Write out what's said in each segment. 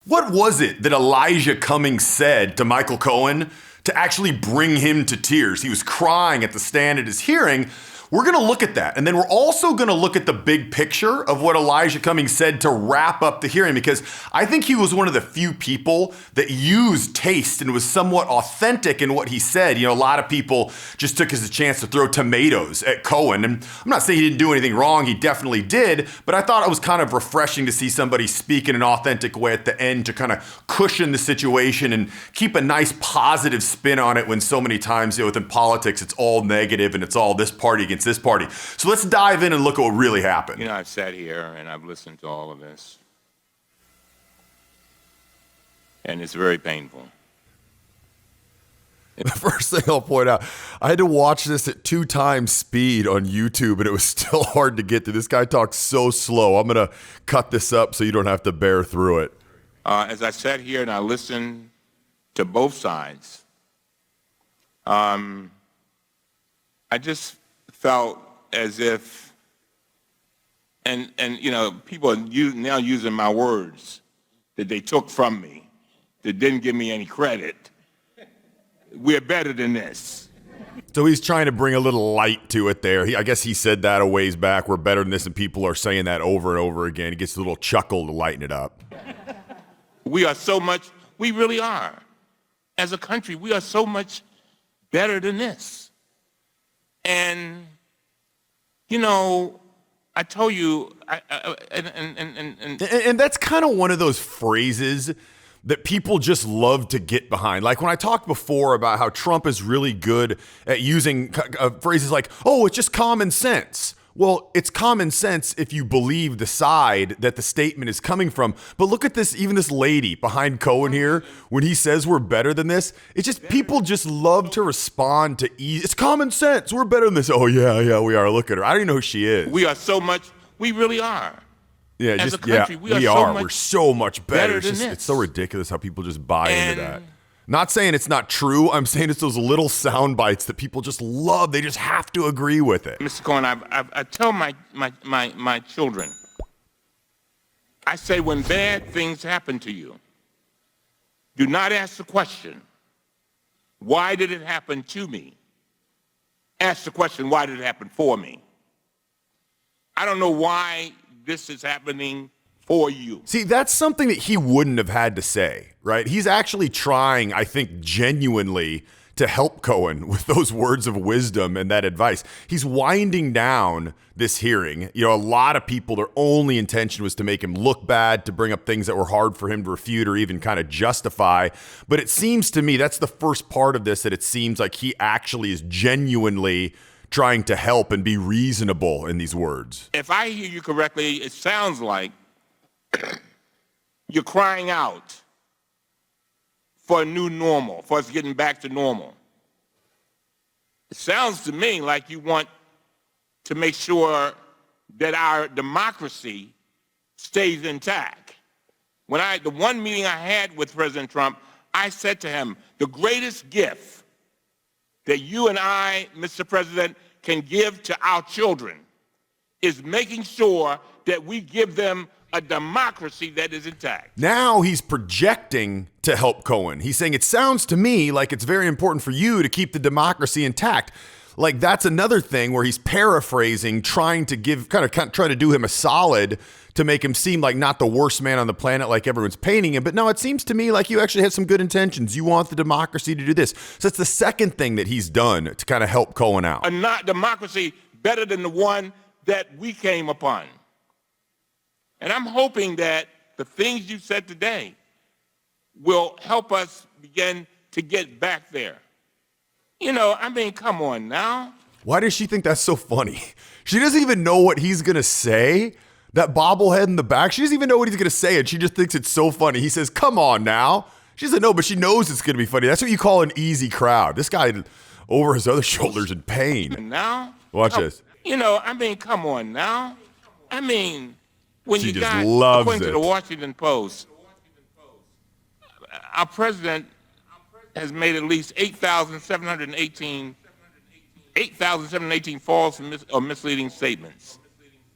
What was it that Elijah Cummings said to Michael Cohen to actually bring him to tears? He was crying at the stand at his hearing. We're going to look at that. And then we're also going to look at the big picture of what Elijah Cummings said to wrap up the hearing, because I think he was one of the few people that used taste and was somewhat authentic in what he said. You know, a lot of people just took as a chance to throw tomatoes at Cohen. And I'm not saying he didn't do anything wrong. He definitely did. But I thought it was kind of refreshing to see somebody speak in an authentic way at the end to kind of cushion the situation and keep a nice positive spin on it when so many times, you know, within politics, it's all negative and it's all this party against this party. So let's dive in and look at what really happened. You know, I've sat here and I've listened to all of this, and it's very painful. The first thing I'll point out, I had to watch this at 2 times speed on YouTube, and it was still hard to get through. This guy talks so slow. I'm going to cut this up so you don't have to bear through it. As I sat here and I listened to both sides, I just felt as if, and you know, people are now using my words that they took from me, that didn't give me any credit. We're better than this. So he's trying to bring a little light to it there. I guess he said that a ways back. We're better than this, and people are saying that over and over again. He gets a little chuckle to lighten it up. We are so much, we really are. As a country, we are so much better than this. And, you know, I told you, and that's kind of one of those phrases that people just love to get behind. Like when I talked before about how Trump is really good at using phrases like, oh, it's just common sense. Well, it's common sense if you believe the side that the statement is coming from. But look at this, even this lady behind Cohen here, when he says we're better than this, it's just people just love to respond to it's common sense. We're better than this. Oh, yeah, we are. Look at her. I don't even know who she is. We are so much, we really are. Yeah, as just, a country, yeah, we are. We're so much better. It's so ridiculous how people just buy into that. Not saying it's not true. I'm saying it's those little sound bites that people just love. They just have to agree with it. Mr. Cohen, I tell my children, I say when bad things happen to you, do not ask the question, why did it happen to me? Ask the question, why did it happen for me? I don't know why this is happening for you. See, that's something that he wouldn't have had to say, right? He's actually trying, I think, genuinely to help Cohen with those words of wisdom and that advice. He's winding down this hearing. You know, a lot of people, their only intention was to make him look bad, to bring up things that were hard for him to refute or even kind of justify. But it seems to me, that's the first part of this, that it seems like he actually is genuinely trying to help and be reasonable in these words. If I hear you correctly, it sounds like you're crying out for a new normal, for us getting back to normal. It sounds to me like you want to make sure that our democracy stays intact. The one meeting I had with President Trump, I said to him, the greatest gift that you and I, Mr. President, can give to our children is making sure that we give them a democracy that is intact. Now he's projecting to help Cohen. He's saying, it sounds to me like it's very important for you to keep the democracy intact. Like that's another thing where he's paraphrasing, trying to give, kind of try to do him a solid to make him seem like not the worst man on the planet like everyone's painting him. But no, it seems to me like you actually had some good intentions. You want the democracy to do this. So it's the second thing that he's done to kind of help Cohen out. A not democracy better than the one that we came upon. And I'm hoping that the things you said today will help us begin to get back there. You know, I mean, come on now. Why does she think that's so funny? She doesn't even know what he's going to say. That bobblehead in the back, she doesn't even know what he's going to say, and she just thinks it's so funny. He says, come on now. She said, no, but she knows it's going to be funny. That's what you call an easy crowd. This guy over his other shoulders in pain. And now? Watch this. You know, I mean, come on now. I mean, when she you just got, loves according it. to the Washington Post, our president has made at least 8,718 false or misleading statements.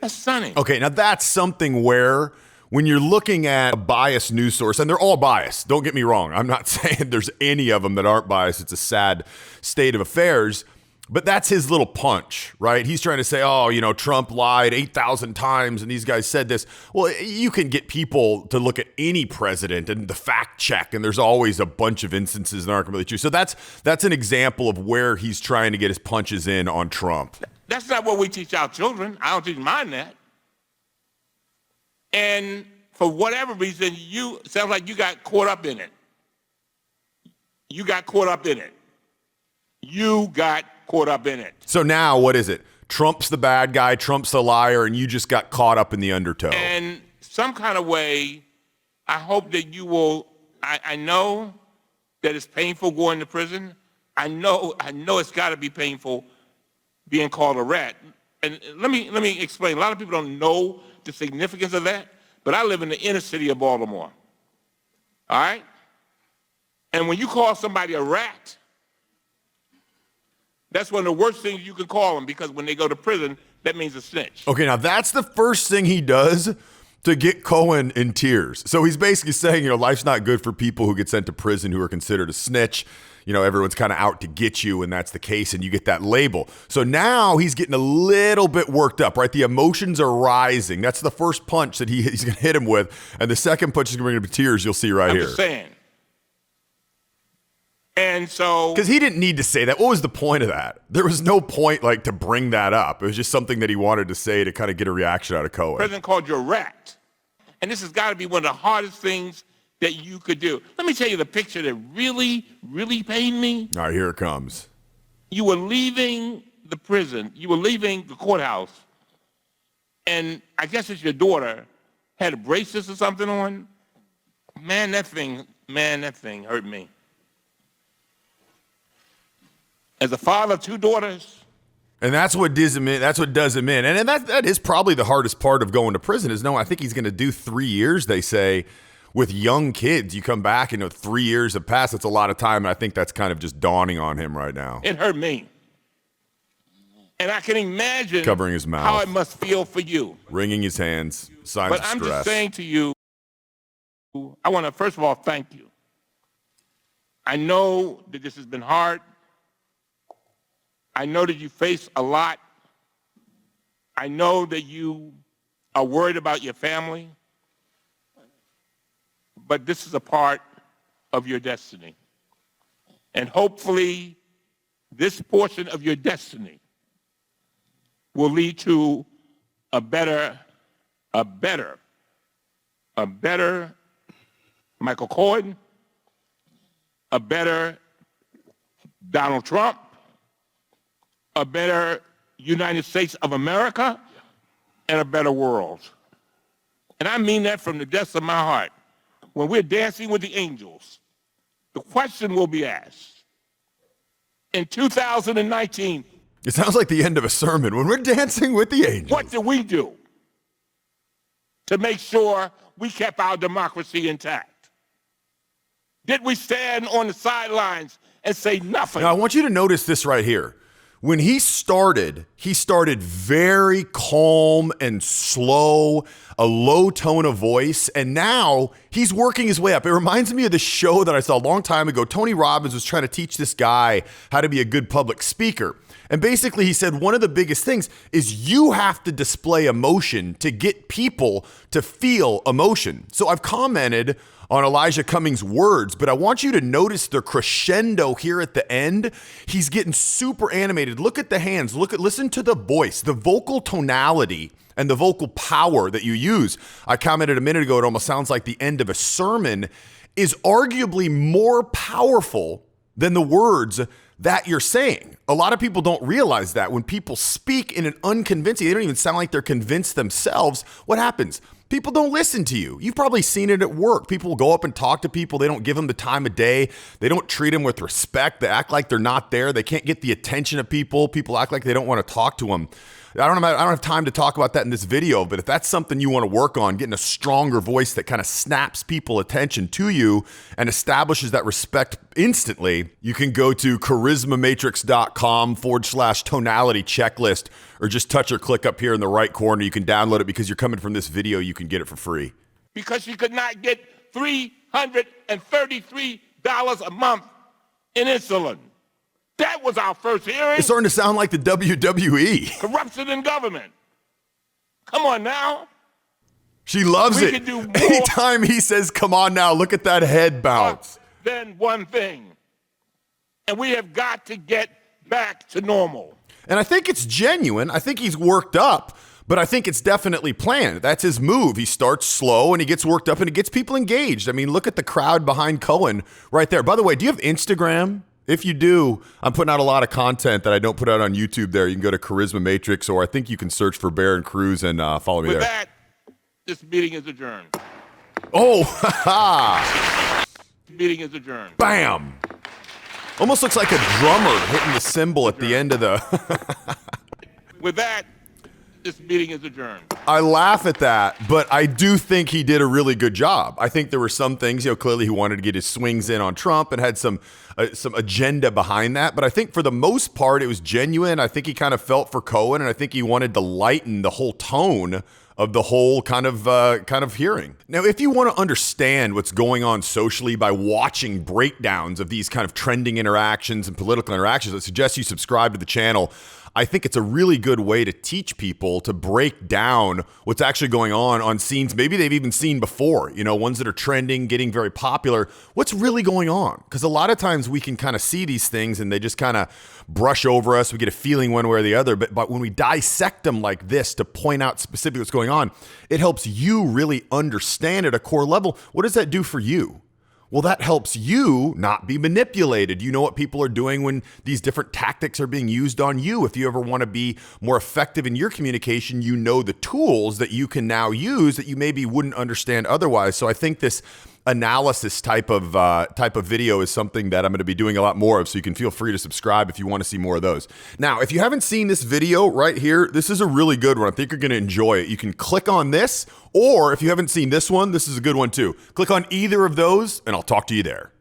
That's stunning. Okay, now that's something where when you're looking at a biased news source, and they're all biased, don't get me wrong. I'm not saying there's any of them that aren't biased. It's a sad state of affairs. But that's his little punch, right? He's trying to say, oh, Trump lied 8,000 times and these guys said this. Well, you can get people to look at any president and the fact check, and there's always a bunch of instances that aren't completely true. So that's an example of where he's trying to get his punches in on Trump. That's not what we teach our children. I don't teach mine that. And for whatever reason, sounds like you got caught up in it. You got caught up in it. So now what is it? Trump's the bad guy, Trump's the liar, and you just got caught up in the undertow. And some kind of way, I hope that you will, I know that it's painful going to prison. I know it's got to be painful being called a rat. And let me explain. A lot of people don't know the significance of that, but I live in the inner city of Baltimore. All right? And when you call somebody a rat, that's one of the worst things you can call them, because when they go to prison, that means a snitch. Okay, now that's the first thing he does to get Cohen in tears. So he's basically saying, life's not good for people who get sent to prison who are considered a snitch. Everyone's kind of out to get you, and that's the case, and you get that label. So now he's getting a little bit worked up, right? The emotions are rising. That's the first punch that he's going to hit him with, and the second punch is going to bring him to tears. You'll see right here. I'm just saying. And so, because he didn't need to say that. What was the point of that? There was no point to bring that up. It was just something that he wanted to say to kind of get a reaction out of Cohen. The president called you a rat. And this has got to be one of the hardest things that you could do. Let me tell you the picture that really, really pained me. All right, here it comes. You were leaving the prison. You were leaving the courthouse. And I guess it's your daughter had a braces or something on. Man, that thing hurt me. As a father of two daughters. And that's what does him in. That's what does him in. And that is probably the hardest part of going to prison is, no, I think he's going to do 3 years, they say, with young kids. You come back and 3 years have passed. That's a lot of time. And I think that's kind of just dawning on him right now. It hurt me. And I can imagine covering his mouth, how it must feel for you. Wringing his hands, signs of stress. But I'm just saying to you, I want to first of all thank you. I know that this has been hard. I know that you face a lot. I know that you are worried about your family. But this is a part of your destiny. And hopefully, this portion of your destiny will lead to a better Michael Cohen, a better Donald Trump, a better United States of America, and a better world. And I mean that from the depths of my heart. When we're dancing with the angels, the question will be asked. In 2019, it sounds like the end of a sermon. When we're dancing with the angels, what did we do to make sure we kept our democracy intact? Did we stand on the sidelines and say nothing? Now, I want you to notice this right here. When he started very calm and slow, a low tone of voice, and now he's working his way up. It reminds me of the show that I saw a long time ago. Tony Robbins was trying to teach this guy how to be a good public speaker. And basically he said one of the biggest things is you have to display emotion to get people to feel emotion. So I've commented on Elijah Cummings' words, but I want you to notice the crescendo here at the end. He's getting super animated. Look at the hands. Listen to the voice, the vocal tonality, and the vocal power that you use. I commented a minute ago, it almost sounds like the end of a sermon is arguably more powerful than the words that you're saying. A lot of people don't realize that when people speak in an unconvincing, they don't even sound like they're convinced themselves. What happens? People don't listen to you. You've probably seen it at work. People will go up and talk to people. They don't give them the time of day. They don't treat them with respect. They act like they're not there. They can't get the attention of people. People act like they don't want to talk to them. I don't have time to talk about that in this video, but if that's something you want to work on, getting a stronger voice that kind of snaps people attention to you and establishes that respect instantly, you can go to charismamatrix.com/tonality checklist, or just touch or click up here in the right corner. You can download it because you're coming from this video. You can get it for free. because she could not get $333 a month in insulin. That was our first hearing. It's starting to sound like the WWE. Corruption in government. Come on now. She loves We it. can do more. Anytime he says, come on now, look at that head bounce. Then one thing. And we have got to get back to normal. And I think it's genuine. I think he's worked up, but I think it's definitely planned. That's his move. He starts slow and he gets worked up and it gets people engaged. I mean, look at the crowd behind Cohen right there. By the way, do you have Instagram? If you do, I'm putting out a lot of content that I don't put out on YouTube there. You can go to Charisma Matrix, or I think you can search for Barron Cruz and follow me there. With that, this meeting is adjourned. Oh, ha Meeting is adjourned. Bam. Almost looks like a drummer hitting the cymbal at the end of the... With that, this meeting is adjourned. I laugh at that, but I do think he did a really good job. I think there were some things, clearly he wanted to get his swings in on Trump and had some agenda behind that. But I think for the most part, it was genuine. I think he kind of felt for Cohen, and I think he wanted to lighten the whole tone of the whole kind of hearing. Now, if you want to understand what's going on socially by watching breakdowns of these kind of trending interactions and political interactions, I suggest you subscribe to the channel. I think it's a really good way to teach people to break down what's actually going on scenes maybe they've even seen before, ones that are trending, getting very popular. What's really going on? Because a lot of times we can kind of see these things and they just kind of brush over us. We get a feeling one way or the other. But when we dissect them like this to point out specifically what's going on, it helps you really understand at a core level. What does that do for you? Well, that helps you not be manipulated. You know what people are doing when these different tactics are being used on you. If you ever want to be more effective in your communication, you know the tools that you can now use that you maybe wouldn't understand otherwise. So I think this analysis type of video is something that I'm going to be doing a lot more of, so you can feel free to subscribe if you want to see more of those. Now, if you haven't seen this video right here, this is a really good one. I think you're going to enjoy it. You can click on this, or if you haven't seen this one, this is a good one too. Click on either of those, and I'll talk to you there.